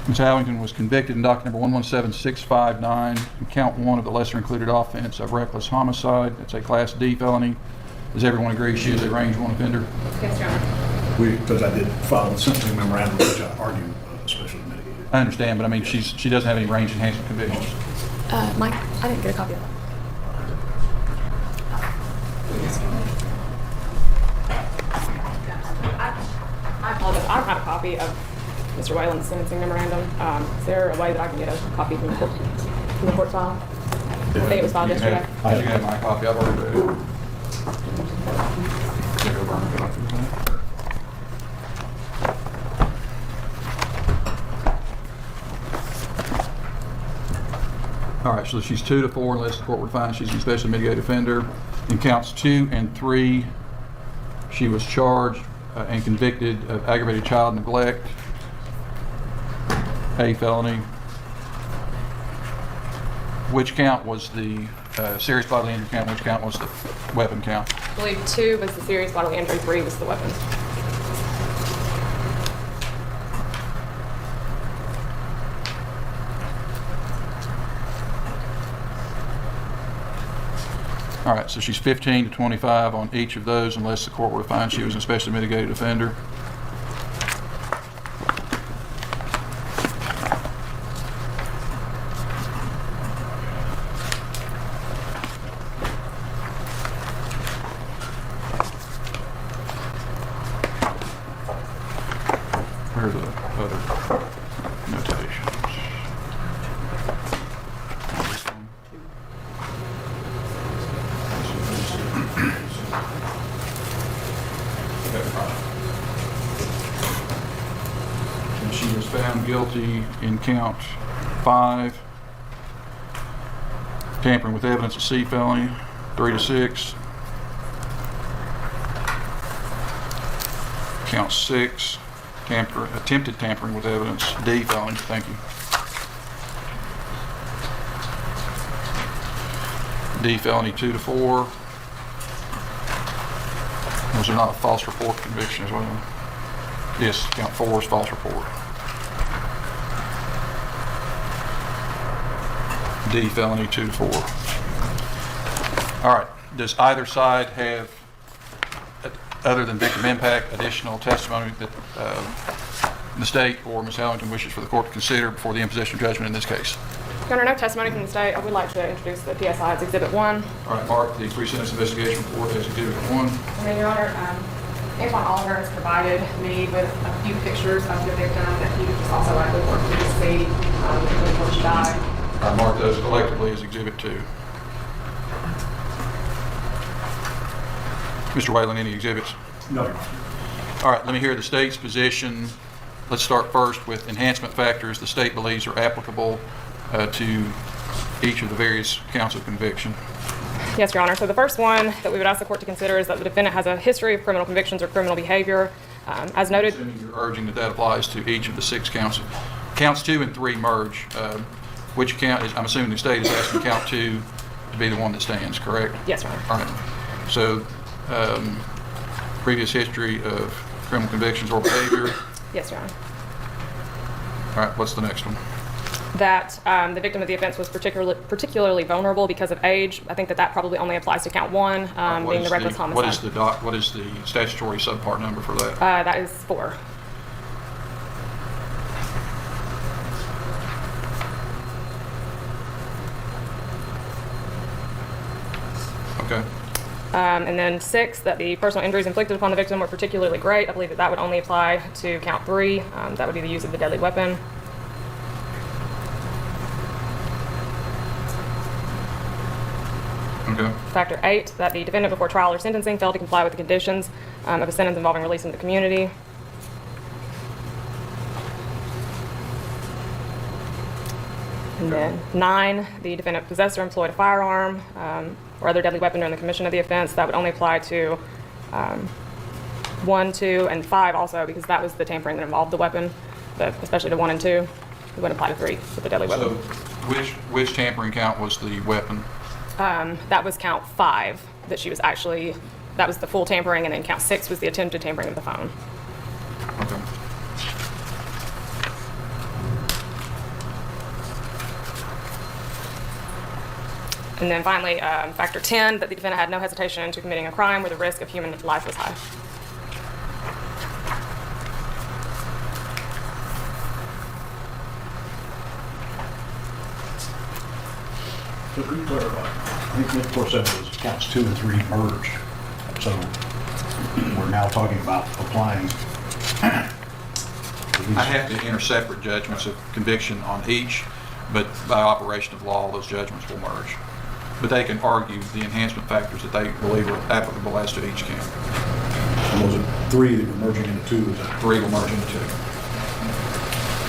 Ms. Howington was convicted in docket number 117659 in count 1 of the lesser included offense of reckless homicide. It's a Class D felony. Does everyone agree she is a range 1 offender? Yes, Your Honor. Because I did file a sentencing memorandum, which I argue especially mitigated. I understand, but I mean, she doesn't have any range enhancement convictions. Mike, I didn't get a copy of that. I apologize. I don't have a copy of Mr. Whalen's sentencing memorandum. Is there a way that I can get a copy from the court file? I think it was filed yesterday. You can have my copy. I've already read it. Can I go burn a copy of that? All right, so she's 2 to 4 unless the court would find she's an especially mitigated offender. In counts 2 and 3, she was charged and convicted of aggravated child neglect, a felony. Which count was the serious bodily injury count? Which count was the weapon count? I believe 2 was the serious bodily injury, 3 was the weapon. All right, so she's 15 to 25 on each of those unless the court were to find she was an especially mitigated offender. Where are the other notations? And she was found guilty in count 5, tampering with evidence, a C felony, 3 to 6. Count 6, attempted tampering with evidence, D felony. Thank you. D felony, 2 to 4. Those are not false report convictions as well. Yes, count 4 is false report. D felony, 2 to 4. All right. Does either side have, other than victim impact, additional testimony that the state or Ms. Howington wishes for the court to consider before the imposition of judgment in this case? Your Honor, no testimony from the state. I would like to introduce the PSI as Exhibit 1. All right, mark the pre-sentence investigation report as Exhibit 1. And Your Honor, Antoine Oliver has provided me with a few pictures of the victim that he was also at the court to see before she died. All right, mark those collectively as Exhibit 2. Mr. Whalen, any exhibits? No, Your Honor. All right, let me hear the state's position. Let's start first with enhancement factors the state believes are applicable to each of the various counts of conviction. Yes, Your Honor. So the first one that we would ask the court to consider is that the defendant has a history of criminal convictions or criminal behavior. As noted, Assuming you're urging that that applies to each of the 6 counts. Counts 2 and 3 merge. Which count is, I'm assuming the state is asking count 2 to be the one that stands, correct? yes, Your Honor. All right. So, previous history of criminal convictions or behavior. Yes, Your Honor. All right, what's the next one? That the victim of the offense was particularly vulnerable because of age. I think that probably only applies to count 1, being the reckless homicide. What is the statutory subpart number for that? That is 4. Okay. And then 6, that the personal injuries inflicted upon the victim were particularly great. I believe that would only apply to count 3. That would be the use of the deadly weapon. Okay. Factor 8, that the defendant before trial or sentencing failed to comply with the conditions of a sentence involving release into the community. And then 9, the defendant possessed or employed a firearm or other deadly weapon during the commission of the offense. That would only apply to 1, 2, and 5 also, because that was the tampering that involved the weapon, but especially to 1 and 2. It wouldn't apply to 3 with the deadly weapon. So which tampering count was the weapon? That was count 5, that she was actually, that was the full tampering, and then count 6 was the attempted tampering of the phone. Okay. And then finally, factor 10, that the defendant had no hesitation to committing a crime where the risk of human life was high. So could you clarify? I think the court said it was counts 2 and 3 merged. So we're now talking about applying. I have to enter separate judgments of conviction on each, but by operation of law, those judgments will merge. But they can argue the enhancement factors that they believe are applicable as to each count. And was it 3 that were merging into 2? Is that 3 will merge into 2.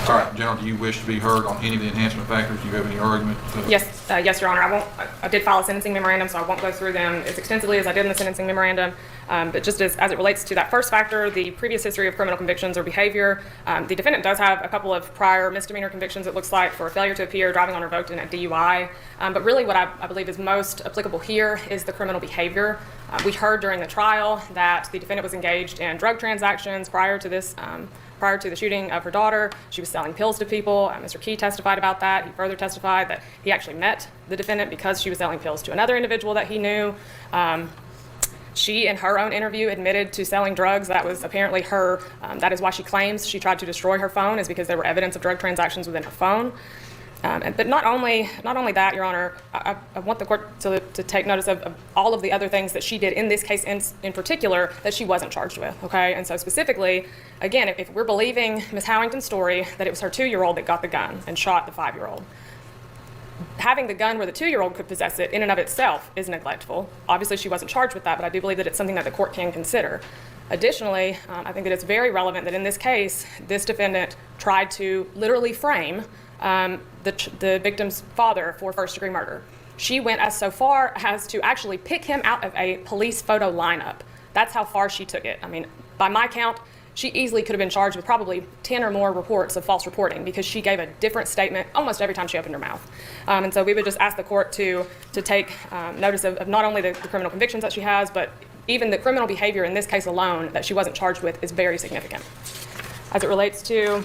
All right, General, do you wish to be heard on any of the enhancement factors? Do you have any argument? Yes, yes, Your Honor. I did file a sentencing memorandum, so I won't go through them as extensively as I did in the sentencing memorandum. But just as it relates to that first factor, the previous history of criminal convictions or behavior, the defendant does have a couple of prior misdemeanor convictions, it looks like, for failure to appear, driving unrevoked, and a DUI. But really what I believe is most applicable here is the criminal behavior. We heard during the trial that the defendant was engaged in drug transactions prior to this. Prior to the shooting of her daughter, she was selling pills to people. Mr. Key testified about that. He further testified that he actually met the defendant because she was selling pills to another individual that he knew. She, in her own interview, admitted to selling drugs. That was apparently her, that is why she claims she tried to destroy her phone, is because there were evidence of drug transactions within her phone. But not only that, Your Honor, I want the court to take notice of all of the other things that she did in this case in particular that she wasn't charged with, okay? And so specifically, again, if we're believing Ms. Howington's story that it was her 2-year-old that got the gun and shot the 5-year-old, having the gun where the 2-year-old could possess it in and of itself is neglectful. Obviously, she wasn't charged with that, but I do believe that it's something that the court can consider. Additionally, I think that it's very relevant that in this case, this defendant tried to literally frame the victim's father for first-degree murder. She went so far as to actually pick him out of a police photo lineup. That's how far she took it. I mean, by my count, she easily could have been charged with probably 10 or more reports of false reporting because she gave a different statement almost every time she opened her mouth. And so we would just ask the court to take notice of not only the criminal convictions that she has, but even the criminal behavior in this case alone that she wasn't charged with is very significant. As it relates to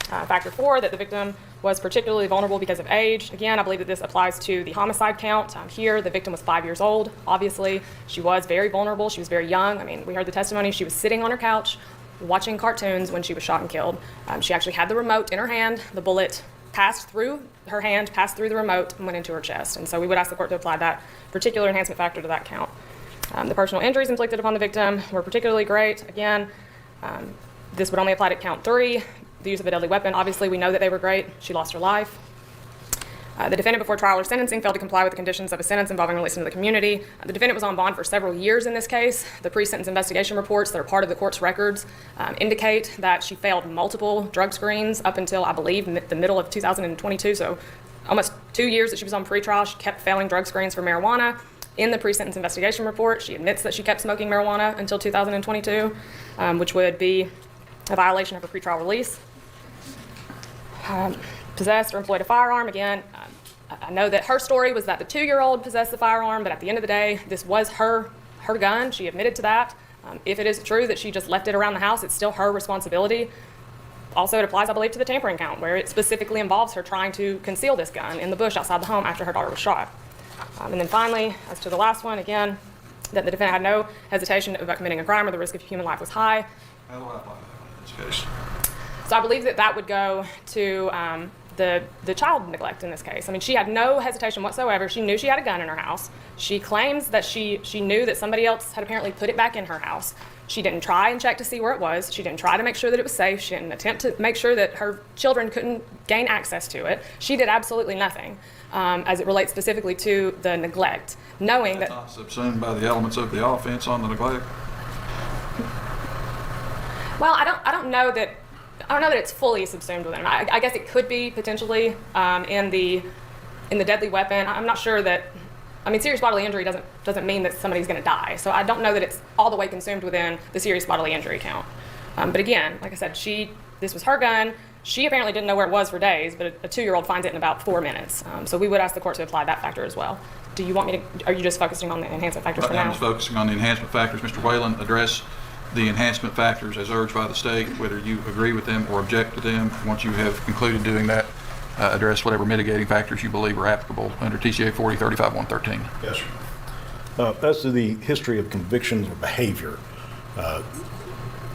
factor 4, that the victim was particularly vulnerable because of age. Again, I believe that this applies to the homicide count. Here, the victim was 5 years old. Obviously, she was very vulnerable. She was very young. I mean, we heard the testimony. She was sitting on her couch watching cartoons when she was shot and killed. She actually had the remote in her hand. The bullet passed through her hand, passed through the remote, and went into her chest. And so we would ask the court to apply that particular enhancement factor to that count. The personal injuries inflicted upon the victim were particularly great. Again, this would only apply to count 3. The use of a deadly weapon, obviously, we know that they were great. She lost her life. The defendant, before trial or sentencing, failed to comply with the conditions of a sentence involving release into the community. The defendant was on bond for several years in this case. The pre-sentence investigation reports that are part of the court's records indicate that she failed multiple drug screens up until, I believe, the middle of 2022. So almost 2 years that she was on pre-trial, she kept failing drug screens for marijuana. In the pre-sentence investigation report, she admits that she kept smoking marijuana until 2022, which would be a violation of her pre-trial release. Possessed or employed a firearm. Again, I know that her story was that the 2-year-old possessed the firearm, but at the end of the day, this was her gun. She admitted to that. If it is true that she just left it around the house, it's still her responsibility. Also, it applies, I believe, to the tampering count, where it specifically involves her trying to conceal this gun in the bush outside the home after her daughter was shot. And then finally, as to the last one, again, that the defendant had no hesitation about committing a crime where the risk of human life was high. How do I apply that in this case? So I believe that would go to the child neglect in this case. I mean, she had no hesitation whatsoever. She knew she had a gun in her house. She claims that she knew that somebody else had apparently put it back in her house. She didn't try and check to see where it was. She didn't try to make sure that it was safe. She didn't attempt to make sure that her children couldn't gain access to it. She did absolutely nothing as it relates specifically to the neglect, knowing that... That's not subsumed by the elements of the offense on the neglect? Well, I don't know that it's fully subsumed within it. I guess it could be potentially in the deadly weapon. I'm not sure that. I mean, serious bodily injury doesn't mean that somebody's going to die. So I don't know that it's all the way consumed within the serious bodily injury count. But again, like I said, this was her gun. She apparently didn't know where it was for days, but a 2-year-old finds it in about 4 minutes. So we would ask the court to apply that factor as well. Do you want me to? Are you just focusing on the enhancement factors for now? I'm just focusing on the enhancement factors. Mr. Whalen, address the enhancement factors as urged by the state, whether you agree with them or object to them. Once you have concluded doing that, address whatever mitigating factors you believe are applicable under TCA 40-35-113. Yes, sir. As to the history of convictions or behavior,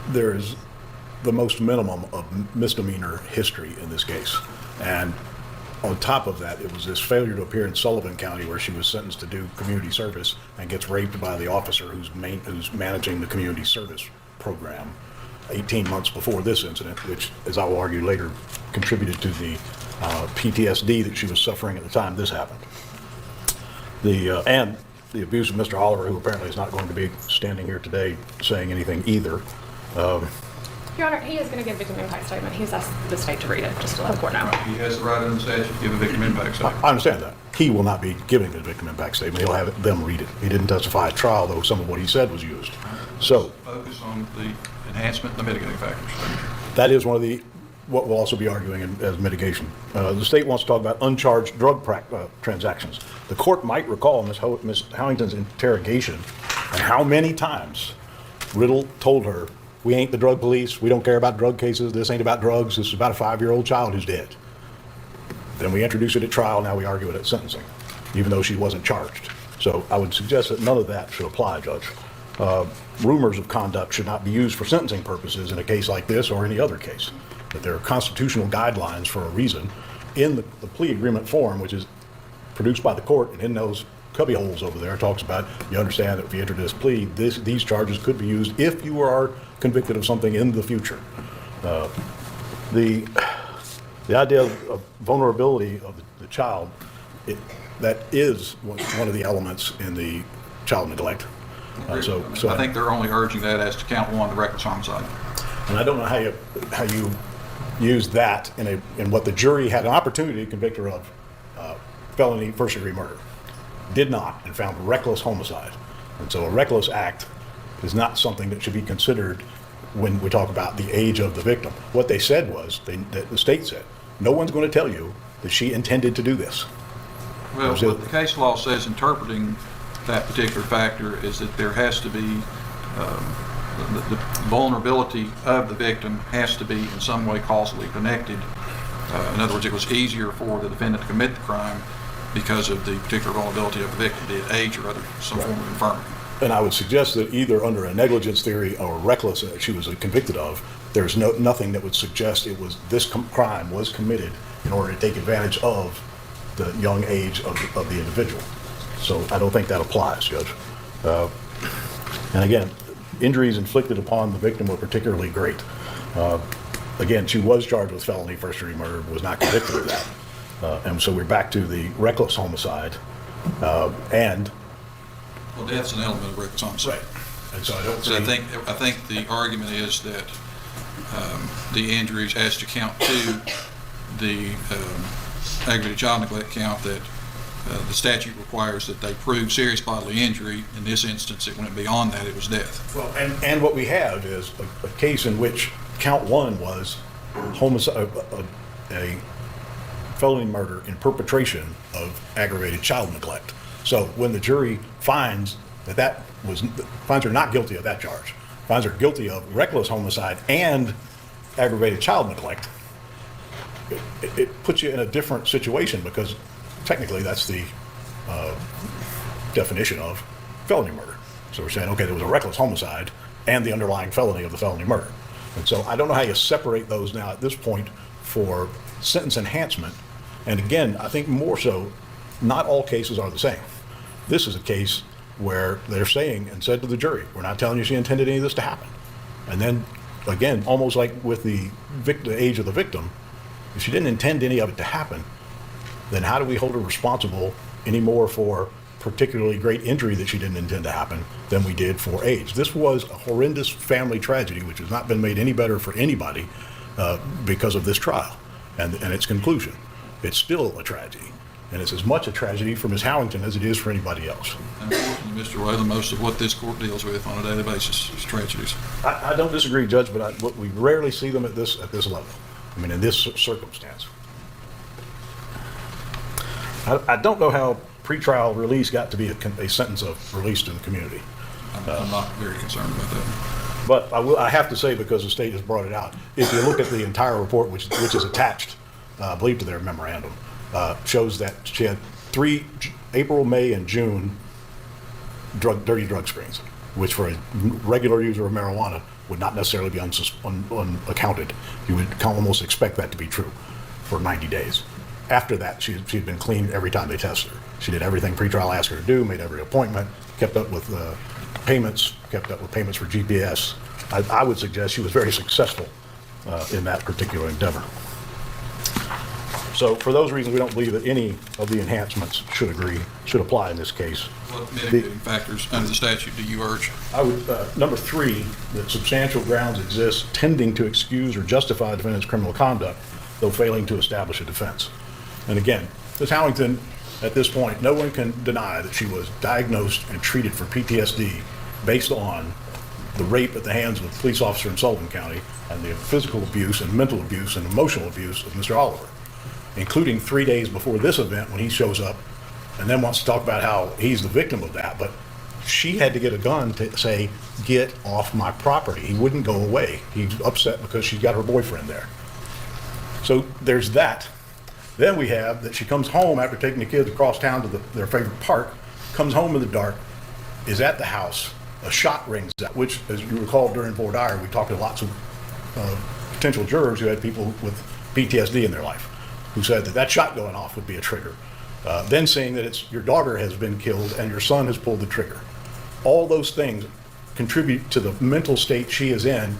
there is the most minimum of misdemeanor history in this case. And on top of that, it was this failure to appear in Sullivan County where she was sentenced to do community service and gets raped by the officer who's managing the community service program 18 months before this incident, which, as I will argue later, contributed to the PTSD that she was suffering at the time this happened. And the abuse of Mr. Oliver, who apparently is not going to be standing here today saying anything either. Your Honor, he is going to give victim impact statement. He's asked the state to read it, just to let the court know. He has the right under the statute to give a victim impact statement. I understand that. He will not be giving the victim impact statement. He'll have them read it. He didn't testify at trial, though some of what he said was used. So focus on the enhancement and the mitigating factors. that is one of what we'll also be arguing as mitigation. The state wants to talk about uncharged drug transactions. The court might recall Ms. Howington's interrogation and how many times Riddle told her, "We ain't the drug police. We don't care about drug cases. This ain't about drugs. This is about a 5-year-old child who's dead." Then we introduce it at trial. Now we argue it at sentencing, even though she wasn't charged. So I would suggest that none of that should apply, Judge. Rumors of conduct should not be used for sentencing purposes in a case like this or any other case. That there are constitutional guidelines for a reason in the plea agreement form, which is produced by the court, and in those cubby holes over there talks about, you understand that if you enter this plea, these charges could be used if you are convicted of something in the future. The idea of vulnerability of the child, that is one of the elements in the child neglect. So I think they're only urging that as to count 1, the reckless homicide. And I don't know how you use that in what the jury had an opportunity to convict her of, felony first-degree murder. Did not, and found reckless homicide. And so a reckless act is not something that should be considered when we talk about the age of the victim. What they said was, the state said, no one's going to tell you that she intended to do this. Well, what the case law says interpreting that particular factor is that there has to be the vulnerability of the victim has to be in some way causally connected. In other words, it was easier for the defendant to commit the crime because of the particular vulnerability of the victim, be it age or some form of infirmity. And I would suggest that either under a negligence theory or reckless that she was convicted of, there's nothing that would suggest this crime was committed in order to take advantage of the young age of the individual. So I don't think that applies, Judge. And again, injuries inflicted upon the victim were particularly great. Again, she was charged with felony first-degree murder, was not convicted of that. And so we're back to the reckless homicide and... Well, death's an element of reckless homicide. Right. And so I think the argument is that the injuries as to count 2, the aggravated child neglect count, that the statute requires that they prove serious bodily injury. In this instance, it went beyond that, it was death. Well, and what we have is a case in which count 1 was homicide, a felony murder in perpetration of aggravated child neglect. So when the jury finds finds her not guilty of that charge, finds her guilty of reckless homicide and aggravated child neglect, it puts you in a different situation because technically that's the definition of felony murder. So we're saying, okay, there was a reckless homicide and the underlying felony of the felony murder. And so I don't know how you separate those now at this point for sentence enhancement. And again, I think more so, not all cases are the same. This is a case where they're saying and said to the jury, we're not telling you she intended any of this to happen. And then again, almost like with the age of the victim, if she didn't intend any of it to happen, then how do we hold her responsible anymore for particularly great injury that she didn't intend to happen than we did for age? This was a horrendous family tragedy, which has not been made any better for anybody because of this trial and its conclusion. It's still a tragedy, and it's as much a tragedy for Ms. Howington as it is for anybody else. Unfortunately, Mr. Whalen, most of what this court deals with on a daily basis is tragedies. I don't disagree, Judge, but we rarely see them at this level. I mean, in this circumstance. I don't know how pretrial release got to be a sentence of release to the community. I'm not very concerned about that. But I have to say, because the state has brought it out, if you look at the entire report, which is attached I believe to their memorandum, shows that she had 3 April, May, and June dirty drug screens, which for a regular user of marijuana would not necessarily be unaccounted. You would almost expect that to be true for 90 days. After that, she'd been clean every time they tested her. She did everything pretrial asked her to do, made every appointment, kept up with payments for GPS. I would suggest she was very successful in that particular endeavor. So for those reasons, we don't believe that any of the enhancements should apply in this case. What mitigating factors under the statute do you urge? I would, number 3, that substantial grounds exist tending to excuse or justify the defendant's criminal conduct, though failing to establish a defense. And again, Ms. Howington, at this point, no one can deny that she was diagnosed and treated for PTSD based on the rape at the hands of a police officer in Sullivan County and the physical abuse and mental abuse and emotional abuse of Mr. Oliver, including 3 days before this event when he shows up and then wants to talk about how he's the victim of that. But she had to get a gun to say, get off my property. He wouldn't go away. He's upset because she's got her boyfriend there. So there's that. Then we have that she comes home after taking the kids across town to their favorite park, comes home in the dark, is at the house, a shot rings out, which, as you recall, during voir dire, we talked to lots of potential jurors who had people with PTSD in their life, who said that shot going off would be a trigger. Then saying that your daughter has been killed and your son has pulled the trigger. All those things contribute to the mental state she is in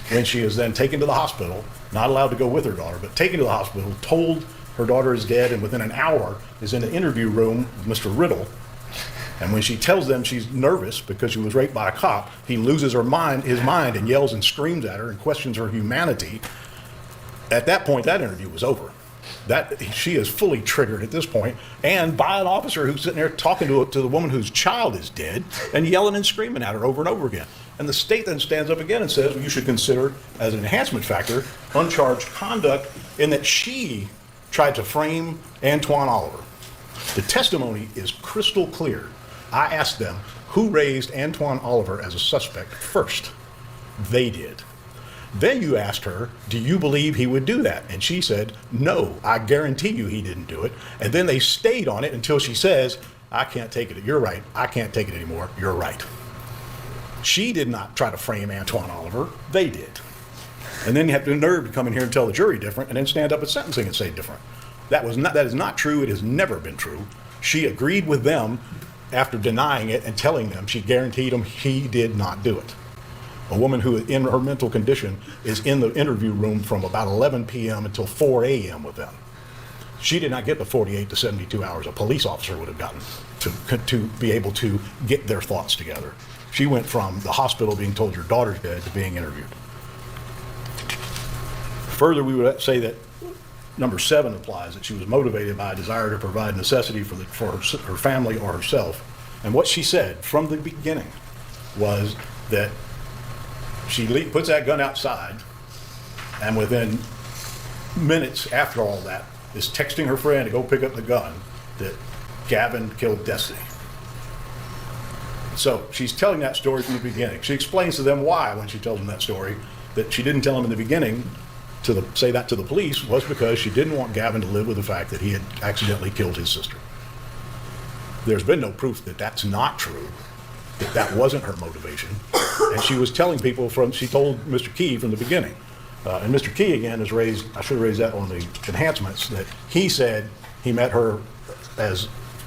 when she is then taken to the hospital, not allowed to go with her daughter, but taken to the hospital, told her daughter is dead, and within an hour is in an interview room with Mr. Riddle. And when she tells them she's nervous because she was raped by a cop, he loses his mind and yells and screams at her and questions her humanity. At that point, that interview was over. She is fully triggered at this point, and by an officer who's sitting there talking to the woman whose child is dead and yelling and screaming at her over and over again. And the state then stands up again and says, well, you should consider as an enhancement factor uncharged conduct in that she tried to frame Antoine Oliver. The testimony is crystal clear. I asked them, who raised Antoine Oliver as a suspect first? They did. Then you asked her, do you believe he would do that? And she said, no, I guarantee you he didn't do it. And then they stayed on it until she says, I can't take it. You're right. I can't take it anymore. You're right. She did not try to frame Antoine Oliver. They did. And then you have the nerve to come in here and tell the jury different and then stand up at sentencing and say different. That is not true. It has never been true. She agreed with them after denying it and telling them she guaranteed him he did not do it. A woman who, in her mental condition, is in the interview room from about 11 p.m. until 4 a.m. with them. She did not get the 48 to 72 hours a police officer would have gotten to be able to get their thoughts together. She went from the hospital being told your daughter's dead to being interviewed. Further, we would say that number 7 applies, that she was motivated by a desire to provide necessity for her family or herself. And what she said from the beginning was that she puts that gun outside, and within minutes after all that is texting her friend to go pick up the gun that Gavin killed Destiny. So she's telling that story from the beginning. She explains to them why, when she tells them that story, that she didn't tell them in the beginning to say that to the police was because she didn't want Gavin to live with the fact that he had accidentally killed his sister. There's been no proof that that's not true, that wasn't her motivation. And she was telling people she told Mr. Key from the beginning. And Mr. Key, again, I should have raised that on the enhancements, that he said he met her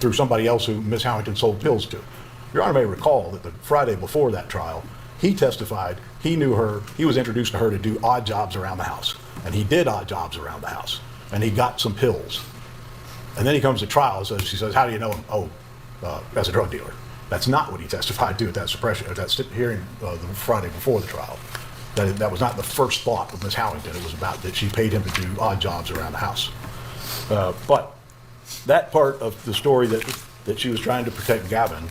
through somebody else who Ms. Howington sold pills to. Your Honor may recall that the Friday before that trial, he testified he knew her, he was introduced to her to do odd jobs around the house. And he did odd jobs around the house. And he got some pills. And then he comes to trial, so she says, how do you know him? Oh, as a drug dealer. That's not what he testified to at that hearing the Friday before the trial. That was not the first thought of Ms. Howington. It was about that she paid him to do odd jobs around the house. But that part of the story that she was trying to protect Gavin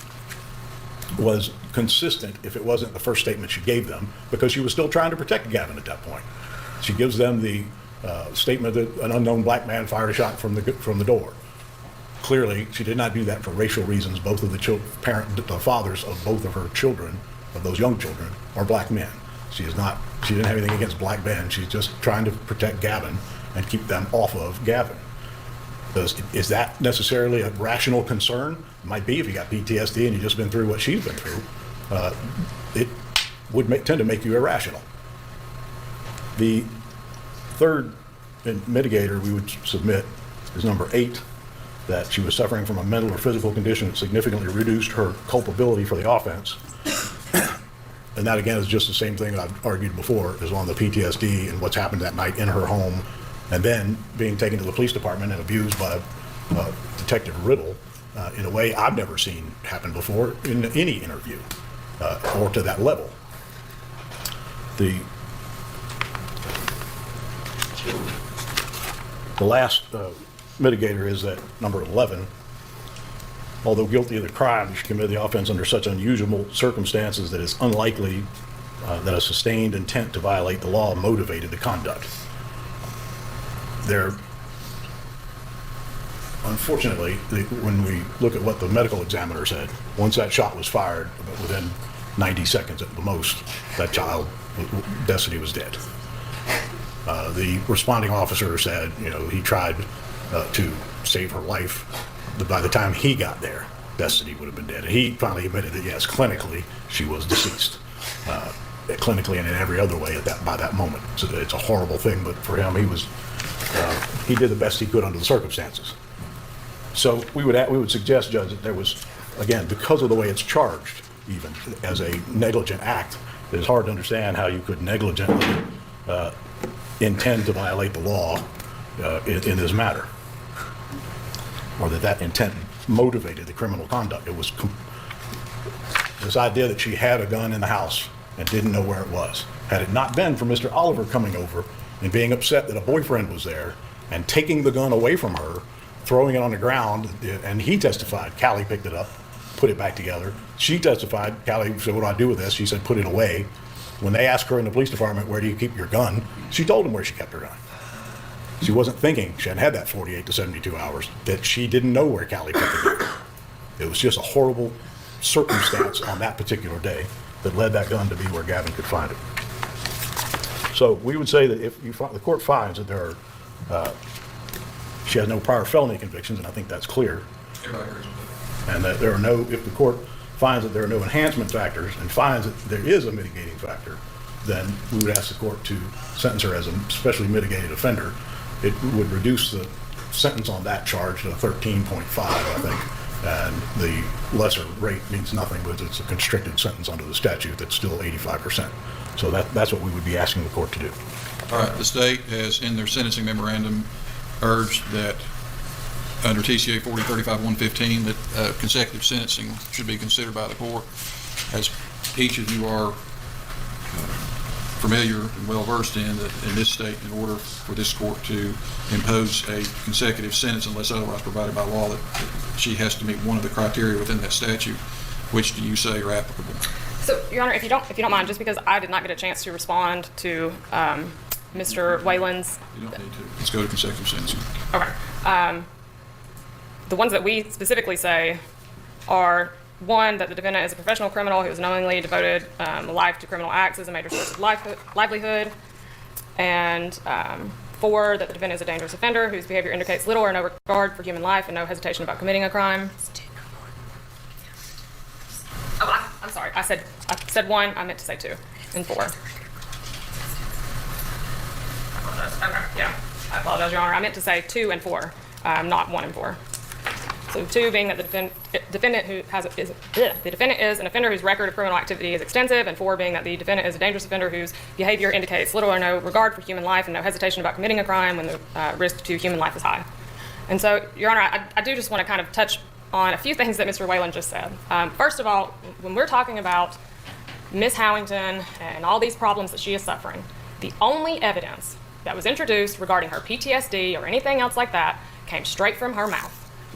was consistent if it wasn't the first statement she gave them, because she was still trying to protect Gavin at that point. She gives them the statement that an unknown black man fired a shot from the door. Clearly, she did not do that for racial reasons. Both of the fathers of both of her children, of those young children, are black men. She didn't have anything against black men. She's just trying to protect Gavin and keep them off of Gavin. Is that necessarily a rational concern? It might be if you got PTSD and you've just been through what she's been through. It would tend to make you irrational. The third mitigator we would submit is number 8, that she was suffering from a mental or physical condition that significantly reduced her culpability for the offense. And that, again, is just the same thing I've argued before, is on the PTSD and what's happened that night in her home, and then being taken to the police department and abused by Detective Riddle in a way I've never seen happen before in any interview, or to that level. The last mitigator is that number 11. Although guilty of the crime, she committed the offense under such unusual circumstances that it's unlikely that a sustained intent to violate the law motivated the conduct. Unfortunately, when we look at what the medical examiner said, once that shot was fired, within 90 seconds at the most, that child, Destiny, was dead. The responding officer said, he tried to save her life. But by the time he got there, Destiny would have been dead. And he finally admitted that, yes, clinically, she was deceased. Clinically and in every other way by that moment. So it's a horrible thing, but for him, he did the best he could under the circumstances. So we would suggest, Judge, that there was, again, because of the way it's charged, even as a negligent act, it's hard to understand how you could negligently intend to violate the law in this matter, or that intent motivated the criminal conduct. It was this idea that she had a gun in the house and didn't know where it was. Had it not been for Mr. Oliver coming over and being upset that a boyfriend was there and taking the gun away from her, throwing it on the ground, and he testified, Callie picked it up, put it back together. She testified, Callie said, "What do I do with this?" She said, "Put it away." When they asked her in the police department, "Where do you keep your gun?" she told them where she kept her gun. She wasn't thinking, she hadn't had that 48 to 72 hours, that she didn't know where Callie kept the gun. It was just a horrible circumstance on that particular day that led that gun to be where Gavin could find it. So we would say that if the court finds that she has no prior felony convictions, and I think that's clear, and that if the court finds that there are no enhancement factors and finds that there is a mitigating factor, then we would ask the court to sentence her as a specially mitigated offender. It would reduce the sentence on that charge to 13.5, I think, and the lesser rate means nothing, but it's a constricted sentence under the statute that's still 85%. So that's what we would be asking the court to do. All right, the state has, in their sentencing memorandum, urged that under TCA 4035-115 that consecutive sentencing should be considered by the court. As each of you are familiar and well versed in this state, in order for this court to impose a consecutive sentence unless otherwise provided by law, that she has to meet one of the criteria within that statute. Which do you say are applicable? So, Your Honor, if you don't mind, just because I did not get a chance to respond to Mr. Whalen's. You don't need to. Let's go to consecutive sentencing. Okay. The ones that we specifically say are, 1, that the defendant is a professional criminal who has knowingly devoted life to criminal acts as a major source of livelihood, and 4, that the defendant is a dangerous offender whose behavior indicates little or no regard for human life and no hesitation about committing a crime. Oh, I'm sorry. I said 1. I meant to say 2 and 4. Okay, yeah. I apologize, Your Honor. I meant to say 2 and 4, not 1 and 4. So 2 being that the defendant is an offender whose record of criminal activity is extensive, and 4 being that the defendant is a dangerous offender whose behavior indicates little or no regard for human life and no hesitation about committing a crime when the risk to human life is high. And so, Your Honor, I do just want to kind of touch on a few things that Mr. Whalen just said. First of all, when we're talking about Ms. Howington and all these problems that she is suffering, the only evidence that was introduced regarding her PTSD or anything else like that came straight from her mouth.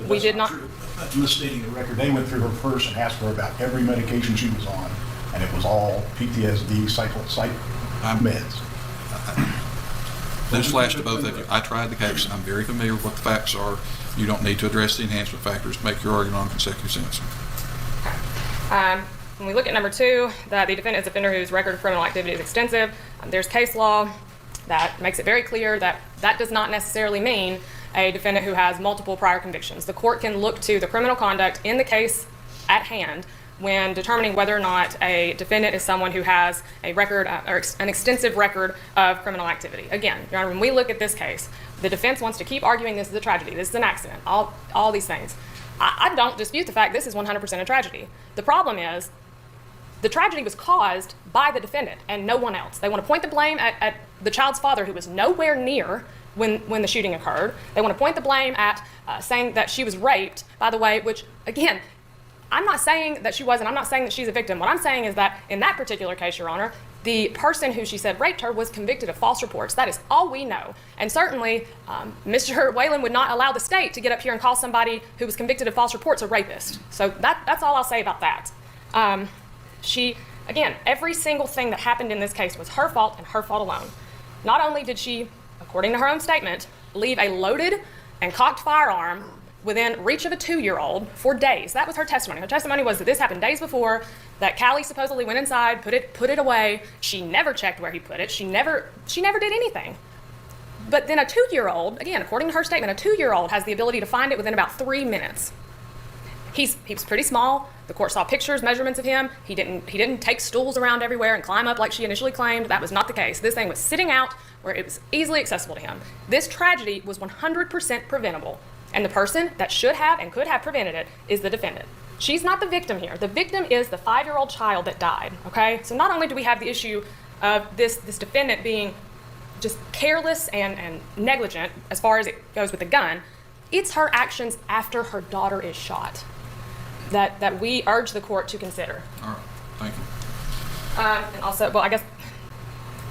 We did not. That's misstating the record. They went through her purse and asked her about every medication she was on, and it was all PTSD, psych meds. This flash to both of you. I tried the case. I'm very familiar with what the facts are. You don't need to address the enhancement factors. Make your argument on consecutive sentencing. When we look at number 2, that the defendant is an offender whose record of criminal activity is extensive, there's case law that makes it very clear that that does not necessarily mean a defendant who has multiple prior convictions. The court can look to the criminal conduct in the case at hand when determining whether or not a defendant is someone who has a record or an extensive record of criminal activity. Again, Your Honor, when we look at this case, the defense wants to keep arguing this is a tragedy, this is an accident, all these things. I don't dispute the fact this is 100% a tragedy. The problem is the tragedy was caused by the defendant and no one else. They want to point the blame at the child's father, who was nowhere near when the shooting occurred. They want to point the blame at saying that she was raped, by the way, which, again, I'm not saying that she wasn't. I'm not saying that she's a victim. What I'm saying is that in that particular case, Your Honor, the person who she said raped her was convicted of false reports. That is all we know. And certainly, Mr. Whalen would not allow the state to get up here and call somebody who was convicted of false reports a rapist. So that's all I'll say about that. Again, every single thing that happened in this case was her fault and her fault alone. Not only did she, according to her own statement, leave a loaded and cocked firearm within reach of a 2-year-old for days. That was her testimony. Her testimony was that this happened days before, that Callie supposedly went inside, put it away. She never checked where he put it. She never did anything. But then a 2-year-old, again, according to her statement, a 2-year-old has the ability to find it within about 3 minutes. He was pretty small. The court saw pictures, measurements of him. He didn't take stools around everywhere and climb up like she initially claimed. That was not the case. This thing was sitting out where it was easily accessible to him. This tragedy was 100% preventable. And the person that should have and could have prevented it is the defendant. She's not the victim here. The victim is the 5-year-old child that died, okay? So not only do we have the issue of this defendant being just careless and negligent as far as it goes with the gun, it's her actions after her daughter is shot that we urge the court to consider. All right, thank you. And also, well, I guess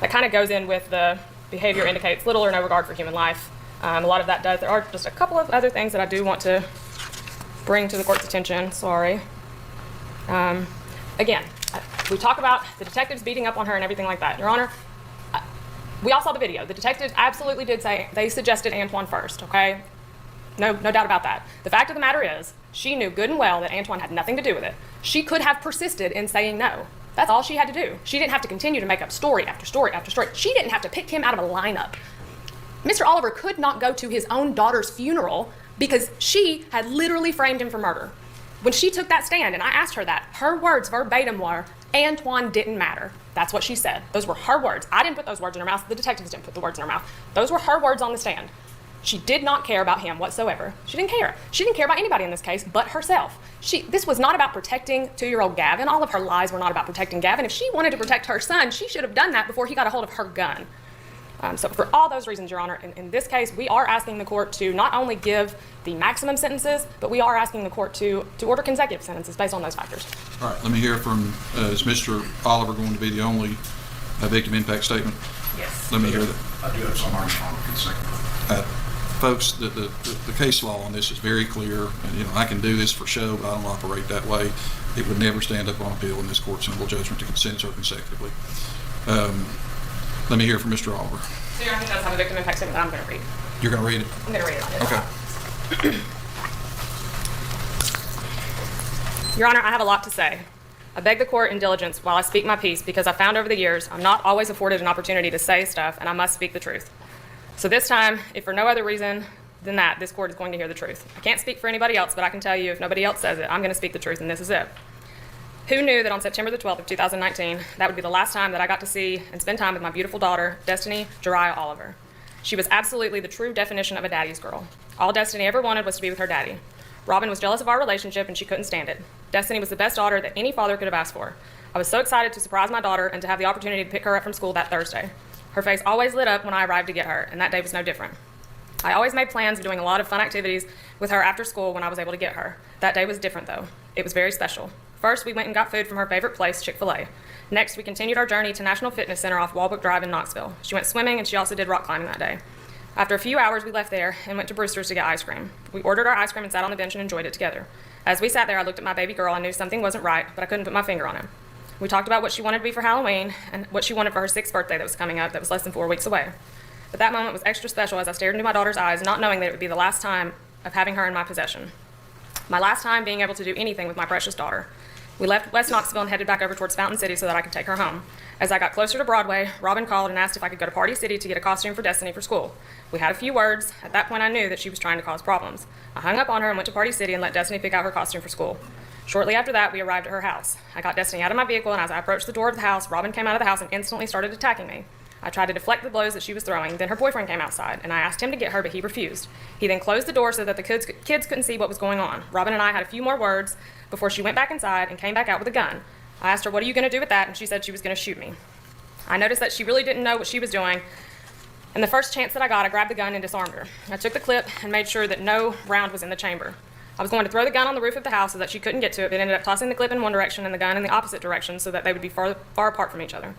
that kind of goes in with the behavior indicates little or no regard for human life. A lot of that does. There are just a couple of other things that I do want to bring to the court's attention. Sorry. Again, we talk about the detectives beating up on her and everything like that. Your Honor, we all saw the video. The detectives absolutely did say they suggested Antoine first, okay? No doubt about that. The fact of the matter is, she knew good and well that Antoine had nothing to do with it. She could have persisted in saying no. That's all she had to do. She didn't have to continue to make up story after story after story. She didn't have to pick him out of a lineup. Mr. Oliver could not go to his own daughter's funeral because she had literally framed him for murder. When she took that stand, and I asked her that, her words verbatim were, Antoine didn't matter. That's what she said. Those were her words. I didn't put those words in her mouth. The detectives didn't put the words in her mouth. Those were her words on the stand. She did not care about him whatsoever. She didn't care. She didn't care about anybody in this case but herself. This was not about protecting 2-year-old Gavin. All of her lies were not about protecting Gavin. If she wanted to protect her son, she should have done that before he got a hold of her gun. So for all those reasons, Your Honor, in this case, we are asking the court to not only give the maximum sentences, but we are asking the court to order consecutive sentences based on those factors. All right, let me hear from, is Mr. Oliver going to be the only victim impact statement? Yes. Let me hear that. I do have some argument on the second. Folks, the case law on this is very clear, and I can do this for show, but I don't operate that way. It would never stand up on appeal in this court's simple judgment to sentence her consecutively. Let me hear from Mr. Oliver. So Your Honor, does have a victim impact statement that I'm going to read. You're going to read it? I'm going to read it on this. Okay. Your Honor, I have a lot to say. I beg the court in diligence while I speak my piece because I found over the years I'm not always afforded an opportunity to say stuff, and I must speak the truth. So this time, if for no other reason than that, this court is going to hear the truth. I can't speak for anybody else, but I can tell you if nobody else says it, I'm going to speak the truth, and this is it. Who knew that on September the 12th of 2019, that would be the last time that I got to see and spend time with my beautiful daughter, Destiny Jariah Oliver. She was absolutely the true definition of a daddy's girl. All Destiny ever wanted was to be with her daddy. Robin was jealous of our relationship and she couldn't stand it. Destiny was the best daughter that any father could have asked for. I was so excited to surprise my daughter and to have the opportunity to pick her up from school that Thursday. Her face always lit up when I arrived to get her, and that day was no different. I always made plans of doing a lot of fun activities with her after school when I was able to get her. That day was different though. It was very special. First, we went and got food from her favorite place, Chick-fil-A. Next, we continued our journey to National Fitness Center off Walbrook Drive in Knoxville. She went swimming and she also did rock climbing that day. After a few hours, we left there and went to Brewster's to get ice cream. We ordered our ice cream and sat on the bench and enjoyed it together. As we sat there, I looked at my baby girl and knew something wasn't right, but I couldn't put my finger on it. We talked about what she wanted to be for Halloween and what she wanted for her 6th birthday that was coming up that was less than 4 weeks away. But that moment was extra special as I stared into my daughter's eyes, not knowing that it would be the last time of having her in my possession. My last time being able to do anything with my precious daughter. We left West Knoxville and headed back over towards Fountain City so that I could take her home. As I got closer to Broadway, Robin called and asked if I could go to Party City to get a costume for Destiny for school. We had a few words. At that point, I knew that she was trying to cause problems. I hung up on her and went to Party City and let Destiny pick out her costume for school. Shortly after that, we arrived at her house. I got Destiny out of my vehicle, and as I approached the door of the house, Robin came out of the house and instantly started attacking me. I tried to deflect the blows that she was throwing. Then her boyfriend came outside, and I asked him to get her, but he refused. He then closed the door so that the kids couldn't see what was going on. Robin and I had a few more words before she went back inside and came back out with a gun. I asked her, "What are you going to do with that?" And she said she was going to shoot me. I noticed that she really didn't know what she was doing, and the first chance that I got, I grabbed the gun and disarmed her. I took the clip and made sure that no round was in the chamber. I was going to throw the gun on the roof of the house so that she couldn't get to it, but ended up tossing the clip in one direction and the gun in the opposite direction so that they would be far apart from each other.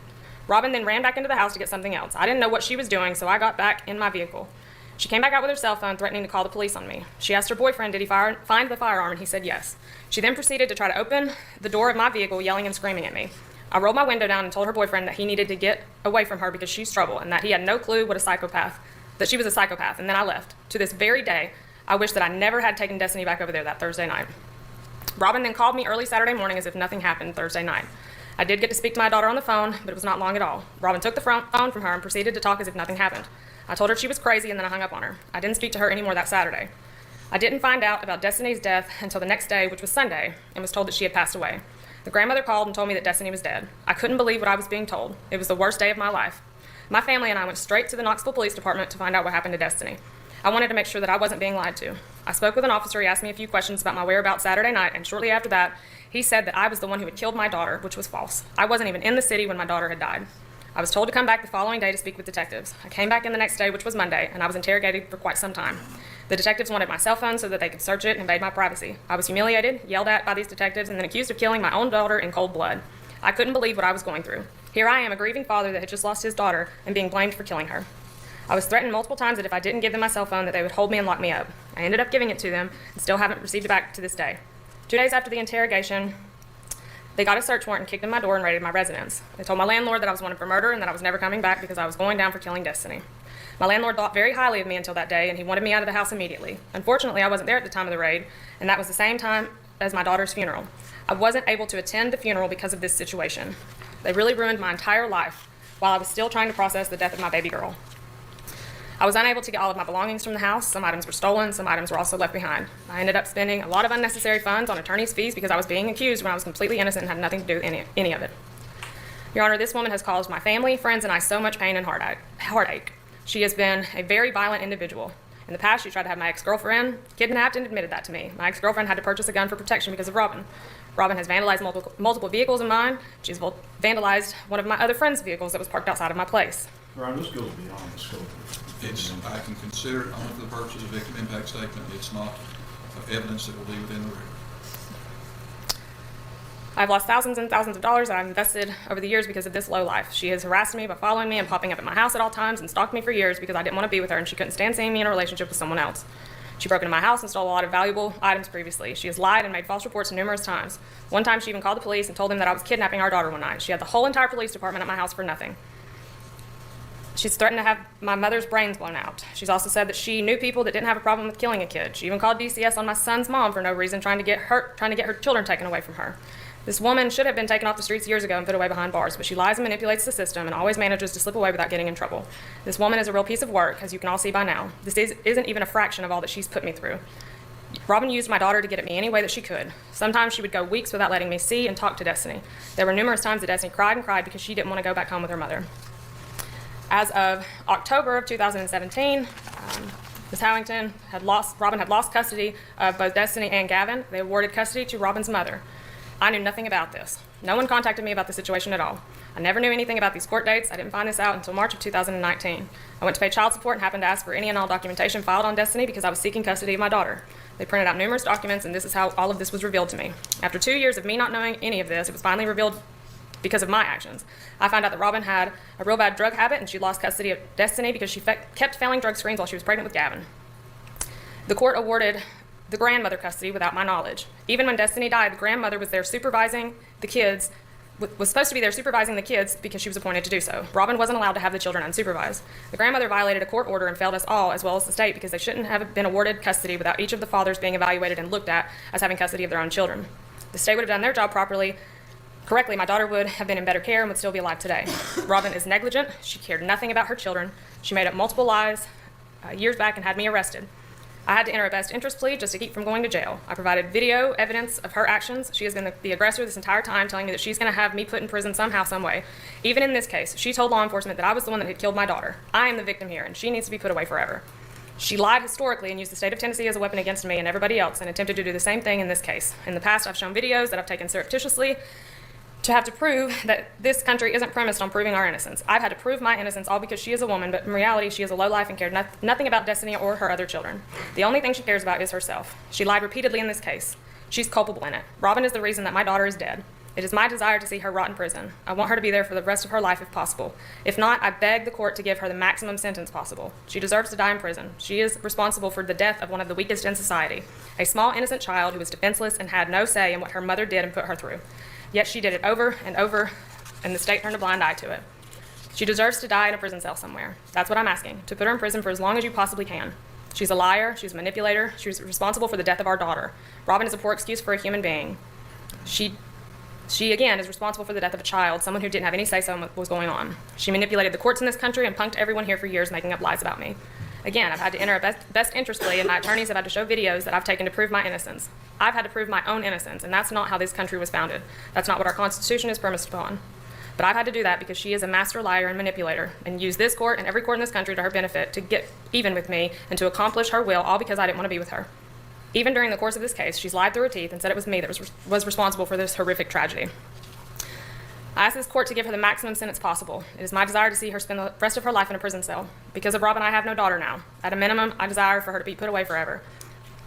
Robin then ran back into the house to get something else. I didn't know what she was doing, so I got back in my vehicle. She came back out with her cell phone, threatening to call the police on me. She asked her boyfriend, did he find the firearm, and he said yes. She then proceeded to try to open the door of my vehicle, yelling and screaming at me. I rolled my window down and told her boyfriend that he needed to get away from her because she's trouble, and that he had no clue that she was a psychopath, and then I left. To this very day, I wish that I never had taken Destiny back over there that Thursday night. Robin then called me early Saturday morning as if nothing happened Thursday night. I did get to speak to my daughter on the phone, but it was not long at all. Robin took the phone from her and proceeded to talk as if nothing happened. I told her she was crazy, and then I hung up on her. I didn't speak to her anymore that Saturday. I didn't find out about Destiny's death until the next day, which was Sunday, and was told that she had passed away. The grandmother called and told me that Destiny was dead. I couldn't believe what I was being told. It was the worst day of my life. My family and I went straight to the Knoxville Police Department to find out what happened to Destiny. I wanted to make sure that I wasn't being lied to. I spoke with an officer. He asked me a few questions about my whereabouts Saturday night, and shortly after that, he said that I was the one who had killed my daughter, which was false. I wasn't even in the city when my daughter had died. I was told to come back the following day to speak with detectives. I came back in the next day, which was Monday, and I was interrogated for quite some time. The detectives wanted my cell phone so that they could search it and invade my privacy. I was humiliated, yelled at by these detectives, and then accused of killing my own daughter in cold blood. I couldn't believe what I was going through. Here I am, a grieving father that had just lost his daughter and being blamed for killing her. I was threatened multiple times that if I didn't give them my cell phone, that they would hold me and lock me up. I ended up giving it to them and still haven't received it back to this day. 2 days after the interrogation, they got a search warrant and kicked in my door and raided my residence. They told my landlord that I was wanted for murder and that I was never coming back because I was going down for killing Destiny. My landlord thought very highly of me until that day, and he wanted me out of the house immediately. Unfortunately, I wasn't there at the time of the raid, and that was the same time as my daughter's funeral. I wasn't able to attend the funeral because of this situation. They really ruined my entire life while I was still trying to process the death of my baby girl. I was unable to get all of my belongings from the house. Some items were stolen, some items were also left behind. I ended up spending a lot of unnecessary funds on attorney's fees because I was being accused when I was completely innocent and had nothing to do with any of it. Your Honor, this woman has caused my family, friends, and I so much pain and heartache. She has been a very violent individual. In the past, she tried to have my ex-girlfriend kidnapped and admitted that to me. My ex-girlfriend had to purchase a gun for protection because of Robin. Robin has vandalized multiple vehicles of mine. She's vandalized one of my other friend's vehicles that was parked outside of my place. Ron, this goes beyond the scope. I can consider it only for the purpose of a victim impact statement. It's not evidence that will be within the record. I've lost thousands and thousands of dollars that I've invested over the years because of this low life. She has harassed me by following me and popping up at my house at all times and stalked me for years because I didn't want to be with her and she couldn't stand seeing me in a relationship with someone else. She broke into my house and stole a lot of valuable items previously. She has lied and made false reports numerous times. One time she even called the police and told them that I was kidnapping our daughter one night. She had the whole entire police department at my house for nothing. She's threatened to have my mother's brains blown out. She's also said that she knew people that didn't have a problem with killing a kid. She even called DCS on my son's mom for no reason, trying to get her children taken away from her. This woman should have been taken off the streets years ago and put away behind bars, but she lies and manipulates the system and always manages to slip away without getting in trouble. This woman is a real piece of work, as you can all see by now. This isn't even a fraction of all that she's put me through. Robin used my daughter to get at me any way that she could. Sometimes she would go weeks without letting me see and talk to Destiny. There were numerous times that Destiny cried and cried because she didn't want to go back home with her mother. As of October of 2017, Robin had lost custody of both Destiny and Gavin. They awarded custody to Robin's mother. I knew nothing about this. No one contacted me about the situation at all. I never knew anything about these court dates. I didn't find this out until March of 2019. I went to pay child support and happened to ask for any and all documentation filed on Destiny because I was seeking custody of my daughter. They printed out numerous documents, and this is how all of this was revealed to me. After 2 years of me not knowing any of this, it was finally revealed because of my actions. I found out that Robin had a real bad drug habit and she lost custody of Destiny because she kept failing drug screens while she was pregnant with Gavin. The court awarded the grandmother custody without my knowledge. Even when Destiny died, the grandmother was there supervising the kids, was supposed to be there supervising the kids because she was appointed to do so. Robin wasn't allowed to have the children unsupervised. The grandmother violated a court order and failed us all, as well as the state, because they shouldn't have been awarded custody without each of the fathers being evaluated and looked at as having custody of their own children. the state would have done their job correctly, my daughter would have been in better care and would still be alive today. Robin is negligent. She cared nothing about her children. She made up multiple lies years back and had me arrested. I had to enter a best interest plea just to keep from going to jail. I provided video evidence of her actions. She has been the aggressor this entire time, telling me that she's going to have me put in prison somehow, some way. Even in this case, she told law enforcement that I was the one that had killed my daughter. I am the victim here, and she needs to be put away forever. She lied historically and used the state of Tennessee as a weapon against me and everybody else, and attempted to do the same thing in this case. In the past, I've shown videos that I've taken surreptitiously to have to prove that this country isn't premised on proving our innocence. I've had to prove my innocence all because she is a woman, but in reality, she is a lowlife and cared nothing about Destiny or her other children. The only thing she cares about is herself. She lied repeatedly in this case. She's culpable in it. Robin is the reason that my daughter is dead. It is my desire to see her rot in prison. I want her to be there for the rest of her life if possible. If not, I beg the court to give her the maximum sentence possible. She deserves to die in prison. She is responsible for the death of one of the weakest in society, a small innocent child who was defenseless and had no say in what her mother did and put her through. Yet she did it over and over, and the state turned a blind eye to it. She deserves to die in a prison cell somewhere. That's what I'm asking, to put her in prison for as long as you possibly can. She's a liar, she's a manipulator, she's responsible for the death of our daughter. Robin is a poor excuse for a human being. She again, is responsible for the death of a child, someone who didn't have any say-so in what was going on. She manipulated the courts in this country and punked everyone here for years, making up lies about me. Again, I've had to enter a best interest plea, and my attorneys have had to show videos that I've taken to prove my innocence. I've had to prove my own innocence, and that's not how this country was founded. That's not what our Constitution is premised upon. But I've had to do that because she is a master liar and manipulator, and used this court and every court in this country to her benefit to get even with me and to accomplish her will, all because I didn't want to be with her. Even during the course of this case, she's lied through her teeth and said it was me that was responsible for this horrific tragedy. I ask this court to give her the maximum sentence possible. It is my desire to see her spend the rest of her life in a prison cell. Because of Robin, I have no daughter now. At a minimum, I desire for her to be put away forever.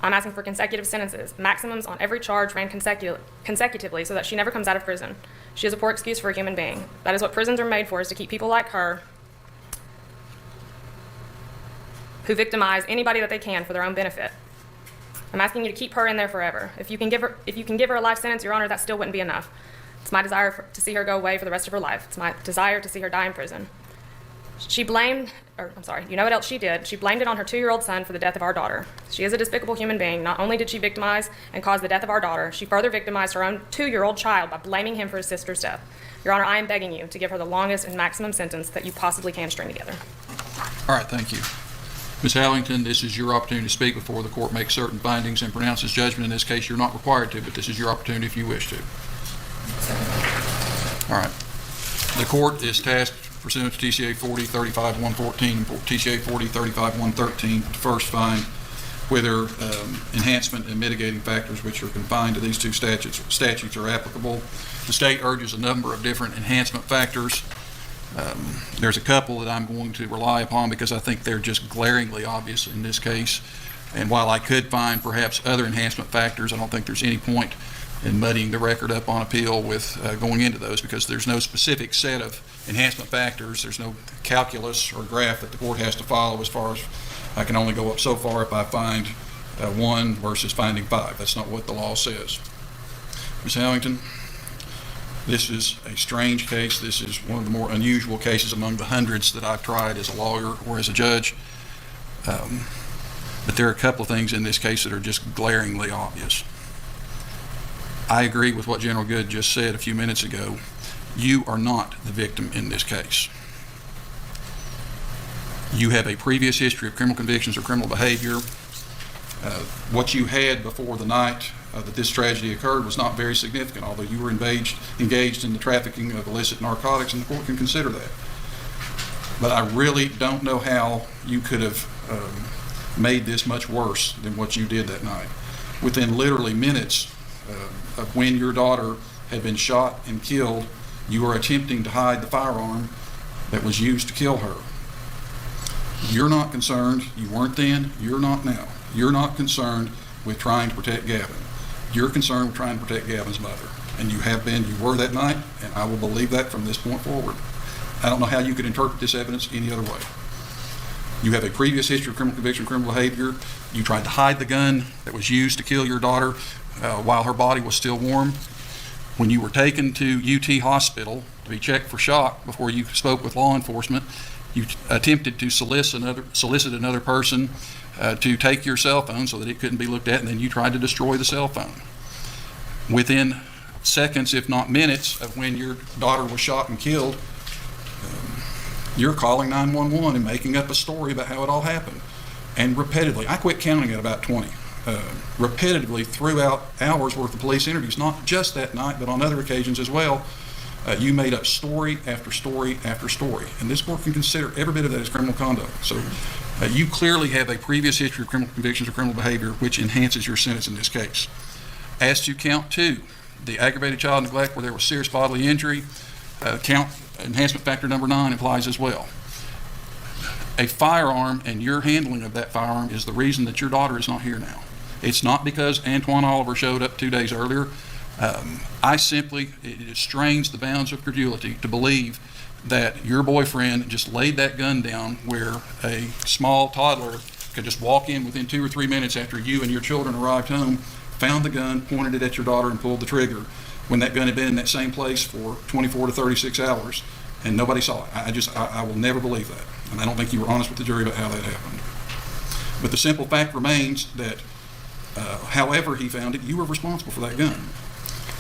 I'm asking for consecutive sentences, maximums on every charge ran consecutively so that she never comes out of prison. She is a poor excuse for a human being. That is what prisons are made for, is to keep people like her who victimize anybody that they can for their own benefit. I'm asking you to keep her in there forever. If you can give her a life sentence, Your Honor, that still wouldn't be enough. It's my desire to see her go away for the rest of her life. It's my desire to see her die in prison. You know what else she did? She blamed it on her 2-year-old son for the death of our daughter. She is a despicable human being. Not only did she victimize and cause the death of our daughter, she further victimized her own 2-year-old child by blaming him for his sister's death. Your Honor, I am begging you to give her the longest and maximum sentence that you possibly can string together. All right, thank you. Ms. Howington, this is your opportunity to speak before the court makes certain findings and pronounces judgment. In this case, you're not required to, but this is your opportunity if you wish to. All right. The court is tasked pursuant to TCA 40-35-114 and TCA 40-35-113 to first find whether enhancement and mitigating factors which are confined to these two statutes are applicable. The state urges a number of different enhancement factors. There's a couple that I'm going to rely upon because I think they're just glaringly obvious in this case. And while I could find perhaps other enhancement factors, I don't think there's any point in muddying the record up on appeal with going into those, because there's no specific set of enhancement factors. There's no calculus or graph that the court has to follow as far as I can only go up so far if I find 1 versus finding 5. That's not what the law says. Ms. Howington, this is a strange case. This is one of the more unusual cases among the hundreds that I've tried as a lawyer or as a judge. But there are a couple of things in this case that are just glaringly obvious. I agree with what General Good just said a few minutes ago. You are not the victim in this case. You have a previous history of criminal convictions or criminal behavior. What you had before the night that this tragedy occurred was not very significant, although you were engaged in the trafficking of illicit narcotics, and the court can consider that. But I really don't know how you could have made this much worse than what you did that night. Within literally minutes of when your daughter had been shot and killed, you were attempting to hide the firearm that was used to kill her. You're not concerned, you weren't then, you're not now. You're not concerned with trying to protect Gavin. You're concerned with trying to protect Gavin's mother. And you have been, you were that night, and I will believe that from this point forward. I don't know how you could interpret this evidence any other way. You have a previous history of criminal conviction, criminal behavior. You tried to hide the gun that was used to kill your daughter while her body was still warm. When you were taken to UT Hospital to be checked for shock before you spoke with law enforcement, you attempted to solicit another person to take your cell phone so that it couldn't be looked at, and then you tried to destroy the cell phone. within seconds, if not minutes, of when your daughter was shot and killed, you're calling 911 and making up a story about how it all happened. And repetitively, I quit counting at about 20, repetitively throughout hours worth of police interviews, not just that night, but on other occasions as well. You made up story after story after story. And this court can consider every bit of that as criminal conduct. So you clearly have a previous history of criminal convictions or criminal behavior, which enhances your sentence in this case. As to count 2, the aggravated child neglect where there was serious bodily injury, count enhancement factor number 9 applies as well. A firearm and your handling of that firearm is the reason that your daughter is not here now. It's not because Antoine Oliver showed up 2 days earlier. It strains the bounds of credulity to believe that your boyfriend just laid that gun down where a small toddler could just walk in within 2 or 3 minutes after you and your children arrived home, found the gun, pointed it at your daughter, and pulled the trigger when that gun had been in that same place for 24 to 36 hours and nobody saw it. I will never believe that. And I don't think you were honest with the jury about how that happened. But the simple fact remains that however he found it, you were responsible for that gun.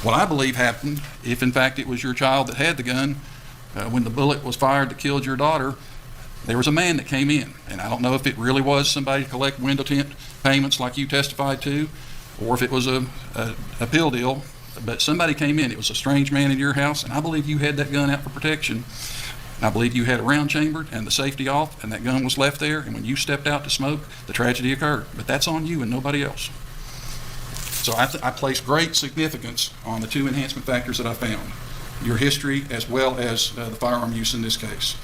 What I believe happened, if in fact it was your child that had the gun, when the bullet was fired that killed your daughter, there was a man that came in. And I don't know if it really was somebody to collect window tint payments like you testified to, or if it was a pill deal, but somebody came in. It was a strange man in your house, and I believe you had that gun out for protection. I believe you had a round chambered and the safety off, and that gun was left there, and when you stepped out to smoke, the tragedy occurred. But that's on you and nobody else. So I place great significance on the 2 enhancement factors that I found, your history as well as the firearm use in this case.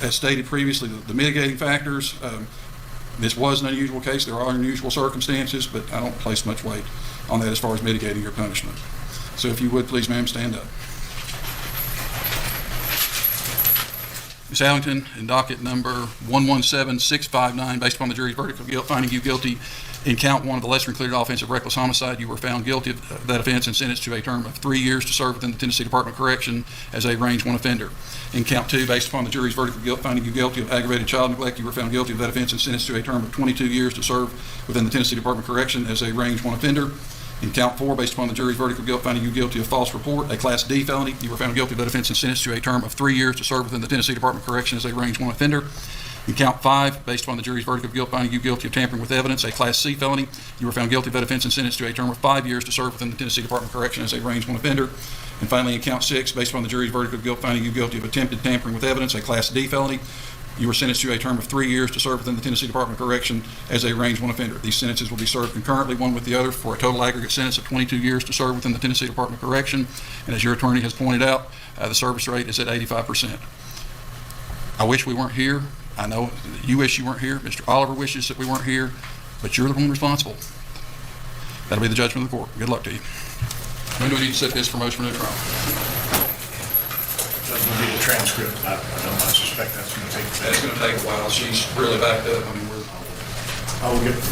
As stated previously, the mitigating factors, this was an unusual case. There are unusual circumstances, but I don't place much weight on that as far as mitigating your punishment. So if you would, please, ma'am, stand up. Ms. Howington, in docket number 117659, based upon the jury's verdict of guilt, finding you guilty in count 1 of the lesser included offense of reckless homicide, you were found guilty of that offense and sentenced to a term of 3 years to serve within the Tennessee Department of Correction as a range 1 offender. In count 2, based upon the jury's verdict of guilt, finding you guilty of aggravated child neglect, you were found guilty of that offense and sentenced to a term of 22 years to serve within the Tennessee Department of Correction as a range 1 offender. In count 4, based upon the jury's verdict of guilt, finding you guilty of false report, a Class D felony, you were found guilty of that offense and sentenced to a term of 3 years to serve within the Tennessee Department of Correction as a range 1 offender. In count 5, based upon the jury's verdict of guilt, finding you guilty of tampering with evidence, a Class C felony, you were found guilty of that offense and sentenced to a term of 5 years to serve within the Tennessee Department of Correction as a range 1 offender. And finally, in count 6, based upon the jury's verdict of guilt, finding you guilty of attempted tampering with evidence, a Class D felony, you were sentenced to a term of 3 years to serve within the Tennessee Department of Correction as a range 1 offender. These sentences will be served concurrently, one with the other, for a total aggregate sentence of 22 years to serve within the Tennessee Department of Correction. And as your attorney has pointed out, the service rate is at 85%. I wish we weren't here. I know you wish you weren't here. Mr. Oliver wishes that we weren't here, but you're the one responsible. That'll be the judgment of the court. Good luck to you. When do we need to set this for motion for new trial? We'll need a transcript. I suspect that's going to take. That's going to take a while. She's really backed up.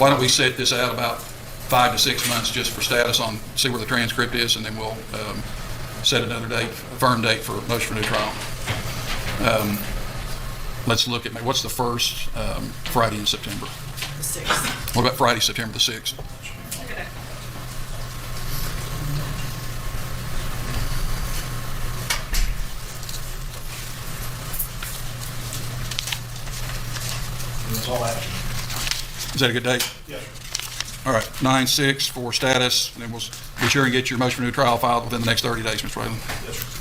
Why don't we set this out about 5 to 6 months just for status on, see where the transcript is, and then we'll set another date, a firm date for motion for new trial. Let's look at, what's the first Friday in September? The 6th. What about Friday, September the 6th? That's all action. Is that a good date? Yes, sir. All right, 9/6 for status, and then we'll be sure and get your motion for new trial filed within the next 30 days, Mr. Whalen. Yes, sir.